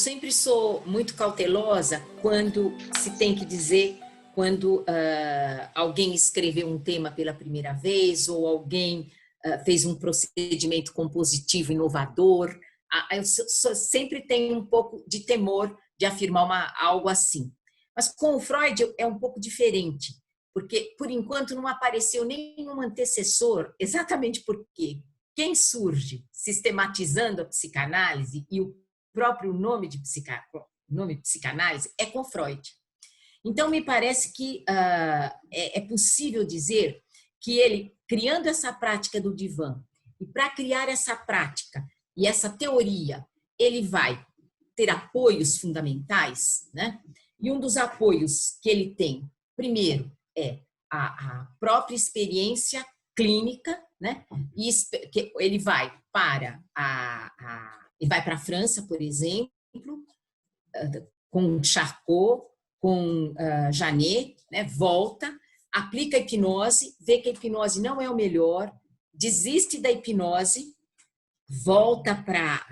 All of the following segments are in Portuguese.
sempre sou muito cautelosa quando se tem que dizer, quando alguém escreveu um tema pela primeira vez ou alguém fez um procedimento compositivo inovador. Eu sempre tenho um pouco de temor de afirmar algo assim. Mas com o Freud é um pouco diferente, porque por enquanto não apareceu nenhum antecessor, exatamente porque quem surge sistematizando a psicanálise e o próprio nome de psicanálise é com Freud. Então, me parece que é possível dizer que ele, criando essa prática do divã, e para criar essa prática e essa teoria, ele vai ter apoios fundamentais, né? E um dos apoios que ele tem, primeiro, é a própria experiência clínica, né? E ele vai para a França, por exemplo, com Charcot, com Janet, né? Volta, aplica a hipnose, vê que a hipnose não é o melhor, desiste da hipnose, volta para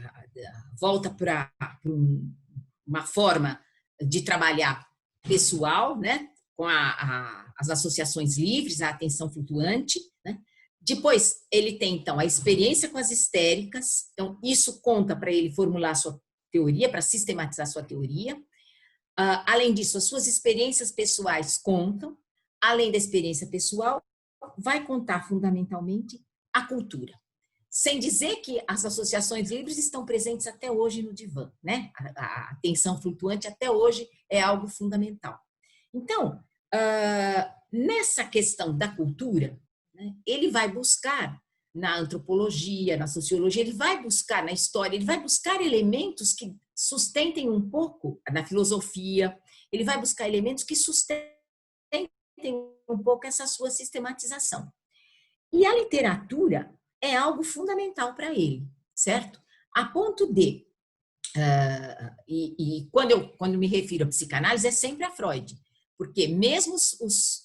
uma forma de trabalhar pessoal, né? Com as associações livres, a atenção flutuante, né? Depois, ele tem, então, a experiência com as histéricas, então, isso conta para ele formular a sua teoria, para sistematizar a sua teoria. Além disso, as suas experiências pessoais contam, além da experiência pessoal, vai contar fundamentalmente a cultura. Sem dizer que as associações livres estão presentes até hoje no divã, né? A atenção flutuante até hoje é algo fundamental. Então, nessa questão da cultura, né, ele vai buscar na antropologia, na sociologia, ele vai buscar na história, ele vai buscar elementos que sustentem um pouco, na filosofia, ele vai buscar elementos que sustentem um pouco essa sua sistematização. E a literatura é algo fundamental para ele, certo? A ponto de, quando me refiro à psicanálise, é sempre a Freud, porque mesmo os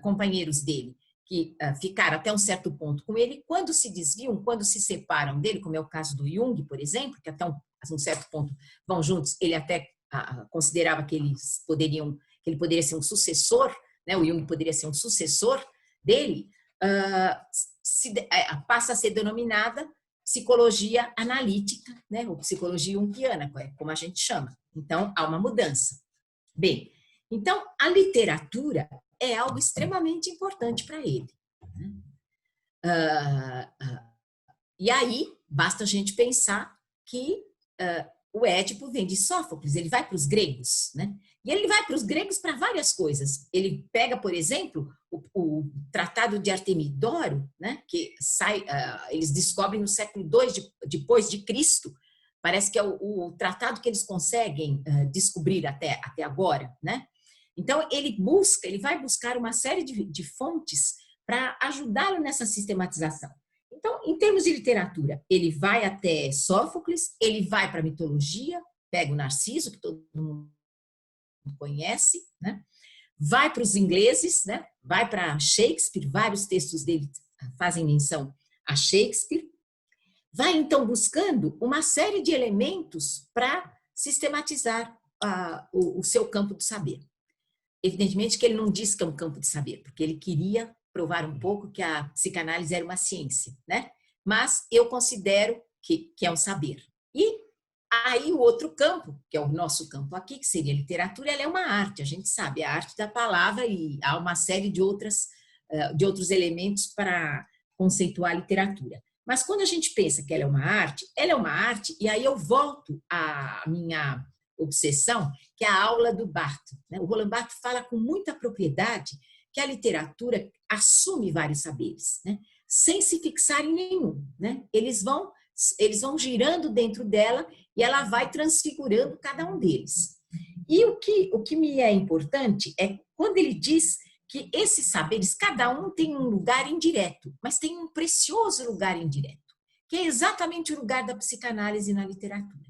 companheiros dele, que ficaram até um certo ponto com ele, quando se desviam, quando se separam dele, como é o caso do Jung, por exemplo, que até um certo ponto vão juntos, ele até considerava que ele poderia ser um sucessor, né? O Jung poderia ser um sucessor dele, passa a ser denominada psicologia analítica, né? Ou psicologia junguiana, como a gente chama. Então, há uma mudança. Bem, então, a literatura é algo extremamente importante para ele. E aí, basta a gente pensar que o Édipo vem de Sófocles, ele vai para os gregos, né? E ele vai para os gregos para várias coisas. Ele pega, por exemplo, o Tratado de Artemidoro, né? Que eles descobrem no século II depois de Cristo. Parece que é o tratado que eles conseguem descobrir até agora, né? Então, ele vai buscar uma série de fontes para ajudá-lo nessa sistematização. Então, em termos de literatura, ele vai até Sófocles, ele vai para a mitologia, pega o Narciso, que todo mundo conhece, né? Vai para os ingleses, né? Vai para Shakespeare, vários textos dele fazem menção a Shakespeare. Vai, então, buscando uma série de elementos para sistematizar o seu campo do saber. Evidentemente que ele não diz que é um campo de saber, porque ele queria provar um pouco que a psicanálise era uma ciência, né? Mas eu considero que é um saber. E aí o outro campo, que é o nosso campo aqui, que seria a literatura, ela é uma arte, a gente sabe, é a arte da palavra e há uma série de outros elementos para conceituar a literatura. Mas quando a gente pensa que ela é uma arte, e aí eu volto à minha obsessão, que é a aula do Barthes. O Roland Barthes fala com muita propriedade que a literatura assume vários saberes, né? Sem se fixar em nenhum, né? Eles vão girando dentro dela e ela vai transfigurando cada um deles. E o que me é importante é quando ele diz que esses saberes, cada um tem um lugar indireto, mas tem um precioso lugar indireto, que é exatamente o lugar da psicanálise na literatura.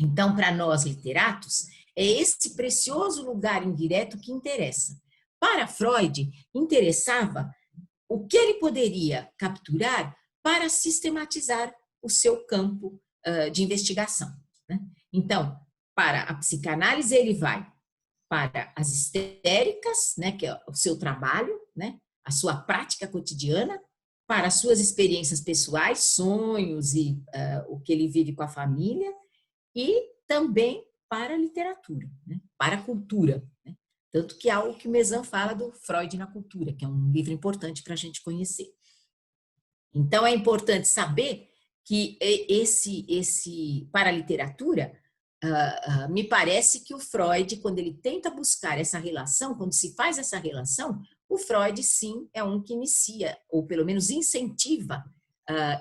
Então, para nós literatos, é esse precioso lugar indireto que interessa. Para Freud, interessava o que ele poderia capturar para sistematizar o seu campo de investigação, né? Então, para a psicanálise, ele vai para as histéricas, né, que é o seu trabalho, né, a sua prática cotidiana, para as suas experiências pessoais, sonhos e o que ele vive com a família, e também para a literatura, né, para a cultura. Né? Tanto que há o que o Mezan fala do Freud na cultura, que é um livro importante para a gente conhecer. Então, é importante saber que para a literatura, me parece que o Freud, quando ele tenta buscar essa relação, quando se faz essa relação, o Freud, sim, é um que inicia, ou pelo menos incentiva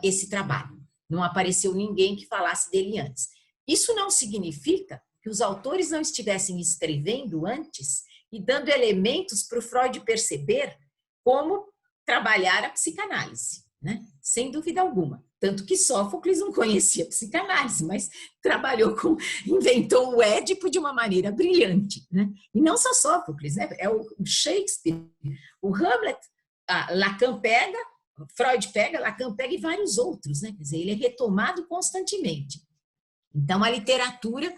esse trabalho. Não apareceu ninguém que falasse dele antes. Isso não significa que os autores não estivessem escrevendo antes e dando elementos para o Freud perceber como trabalhar a psicanálise, né? Sem dúvida alguma. Tanto que Sófocles não conhecia psicanálise, mas inventou o Édipo de uma maneira brilhante, né? E não só Sófocles, né? É o Shakespeare, o Hamlet, Lacan pega, Freud pega, Lacan pega e vários outros, né? Quer dizer, ele é retomado constantemente. Então, a literatura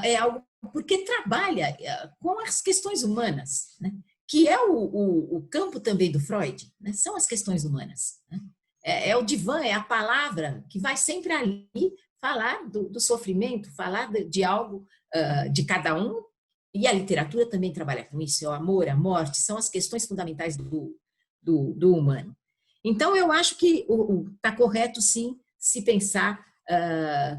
é algo porque trabalha com as questões humanas, né? Que é o campo também do Freud, né? São as questões humanas, né? É o divã, é a palavra que vai sempre ali falar do sofrimento, falar de algo de cada um, e a literatura também trabalha com isso, é o amor, a morte, são as questões fundamentais do humano. Então, eu acho que está correto, sim, se pensar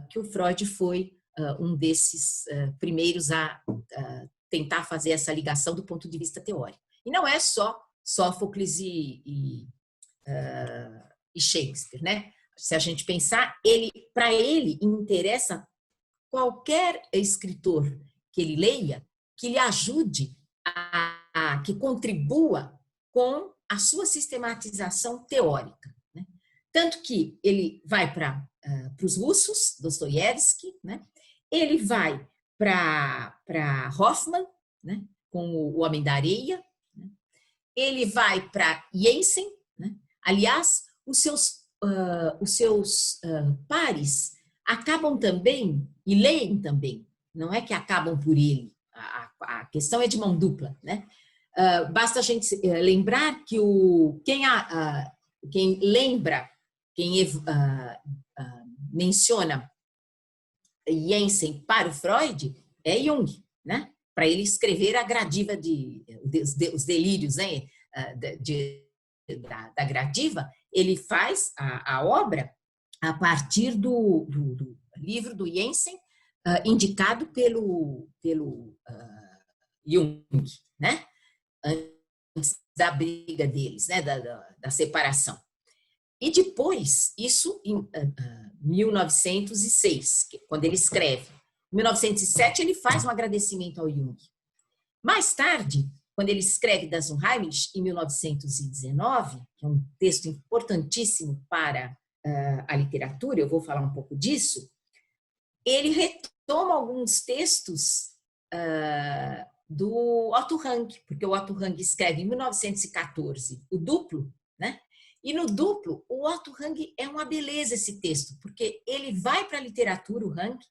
que o Freud foi um desses primeiros a tentar fazer essa ligação do ponto de vista teórico. E não é só Sófocles e Shakespeare, né? Se a gente pensar, para ele interessa qualquer escritor que ele leia, que lhe ajude que contribua com a sua sistematização teórica, né? Tanto que ele vai para os russos, Dostoiévski, né? Ele vai para Hoffmann, né? Com o Homem da Areia, né? Ele vai para Jensen, né? Aliás, os seus pares acabam também e leem também, não é que acabam por ele, a questão é de mão dupla, né? Basta a gente lembrar que quem lembra, quem menciona Jensen para o Freud é Jung, né? Para ele escrever a gradiva os delírios, né? Da gradiva, ele faz a obra a partir do livro do Jensen, indicado pelo Jung, né? Antes da briga deles, né? Da separação. E depois, isso em 1906, quando ele escreve. Em 1907, ele faz um agradecimento ao Jung. Mais tarde, quando ele escreve Das Unheimlich, em 1919, que é um texto importantíssimo para a literatura, eu vou falar um pouco disso, ele retoma alguns textos do Otto Rank, porque o Otto Rank escreve em 1914 o Duplo, né? E no Duplo, o Otto Rank é uma beleza esse texto, porque ele vai para a literatura, o Rank,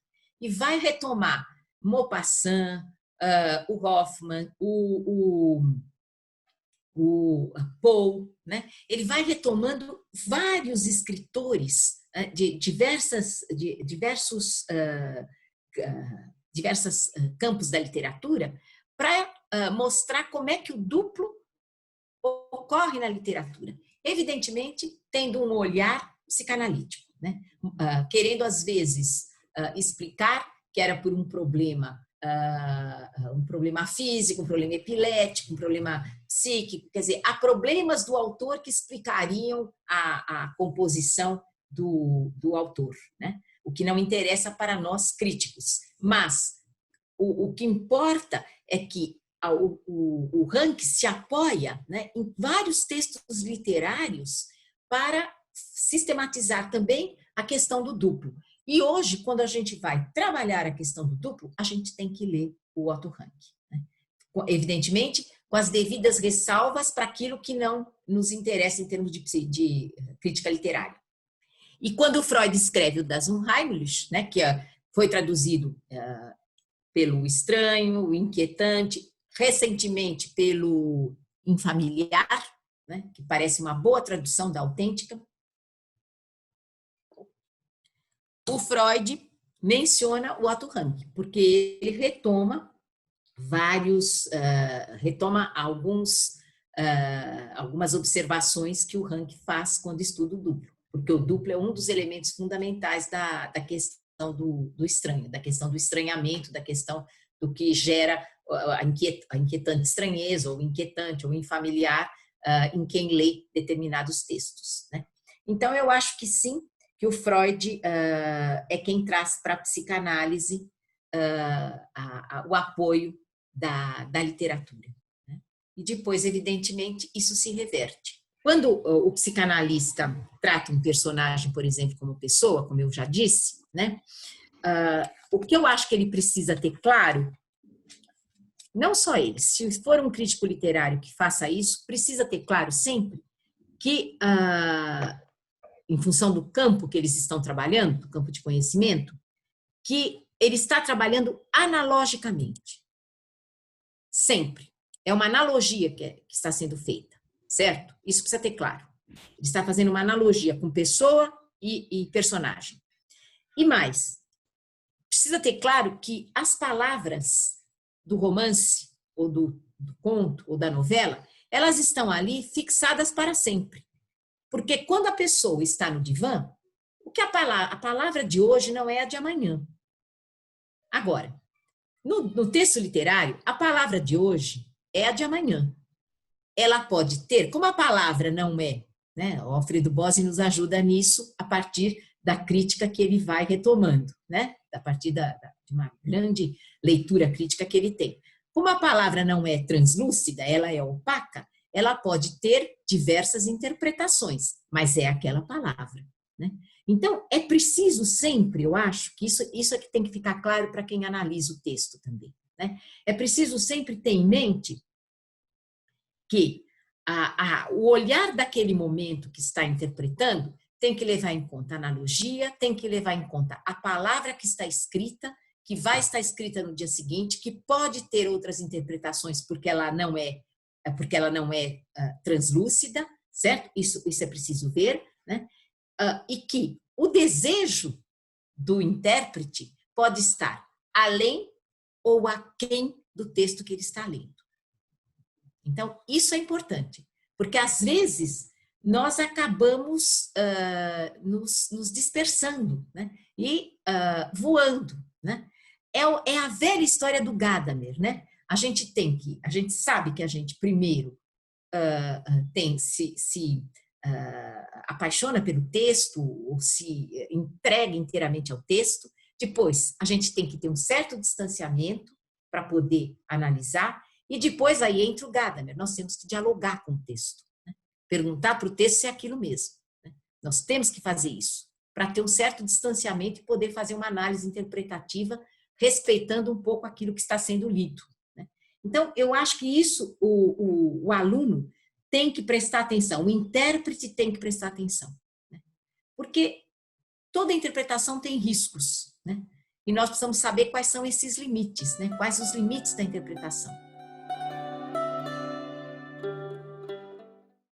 e vai retomar Maupassant, o Hoffmann, o Poe, né? Ele vai retomando vários escritores de diversos campos da literatura para mostrar como é que o duplo ocorre na literatura. Evidentemente, tendo um olhar psicanalítico, né? Querendo, às vezes, explicar que era por um problema físico, um problema epilético, um problema psíquico. Quer dizer, há problemas do autor que explicariam a composição do autor, né? O que não interessa para nós críticos. Mas o que importa é que o Rank se apoia, né, em vários textos literários para sistematizar também a questão do duplo. E hoje, quando a gente vai trabalhar a questão do duplo, a gente tem que ler o Otto Rank, né? Evidentemente, com as devidas ressalvas para aquilo que não nos interessa em termos de crítica literária. E quando o Freud escreve o Das Unheimlich, né, que foi traduzido pelo Estranho, o Inquietante, recentemente pelo Infamiliar, né, que parece uma boa tradução da Autêntica. O Freud menciona o Otto Rank, porque ele retoma algumas observações que o Rank faz quando estuda o duplo, porque o duplo é um dos elementos fundamentais da questão do estranho, da questão do estranhamento, da questão do que gera a inquietante estranheza, ou inquietante, ou infamiliar em quem lê determinados textos, né? Então, eu acho que sim, que o Freud é quem traz para a psicanálise o apoio da literatura, né? E depois, evidentemente, isso se reverte. Quando o psicanalista trata um personagem, por exemplo, como pessoa, como eu já disse, né? O que eu acho que ele precisa ter claro, não só ele, se for um crítico literário que faça isso, precisa ter claro sempre que, em função do campo que eles estão trabalhando, do campo de conhecimento, que ele está trabalhando analogicamente. Sempre. É uma analogia que está sendo feita, certo? Isso precisa ter claro. Ele está fazendo uma analogia com pessoa e personagem. E mais, precisa ter claro que as palavras do romance, ou do conto, ou da novela, elas estão ali fixadas para sempre. Porque quando a pessoa está no divã, a palavra de hoje não é a de amanhã. Agora, no texto literário, a palavra de hoje é a de amanhã. Ela pode ter, como a palavra não é, né? O Alfredo Bossi nos ajuda nisso a partir da crítica que ele vai retomando, né? A partir de uma grande leitura crítica que ele tem. Como a palavra não é translúcida, ela é opaca, ela pode ter diversas interpretações, mas é aquela palavra, né? Então, é preciso sempre, eu acho, que isso é que tem que ficar claro para quem analisa o texto também, né? É preciso sempre ter em mente que o olhar daquele momento que está interpretando tem que levar em conta a analogia, tem que levar em conta a palavra que está escrita, que vai estar escrita no dia seguinte, que pode ter outras interpretações porque ela não é translúcida, certo? Isso é preciso ver, né? E que o desejo do intérprete pode estar além ou aquém do texto que ele está lendo. Então, isso é importante, porque às vezes nós acabamos nos dispersando, né? E voando, né? É a velha história do Gadamer, né? A gente sabe que a gente primeiro se apaixona pelo texto ou se entrega inteiramente ao texto. Depois, a gente tem que ter um certo distanciamento para poder analisar. E depois aí entra o Gadamer, nós temos que dialogar com o texto, né? Perguntar para o texto se é aquilo mesmo, né? Nós temos que fazer isso, para ter um certo distanciamento e poder fazer uma análise interpretativa, respeitando um pouco aquilo que está sendo lido, né? Então, eu acho que isso o aluno tem que prestar atenção, o intérprete tem que prestar atenção, né? Porque toda interpretação tem riscos, né? E nós precisamos saber quais são esses limites, né? Quais os limites da interpretação.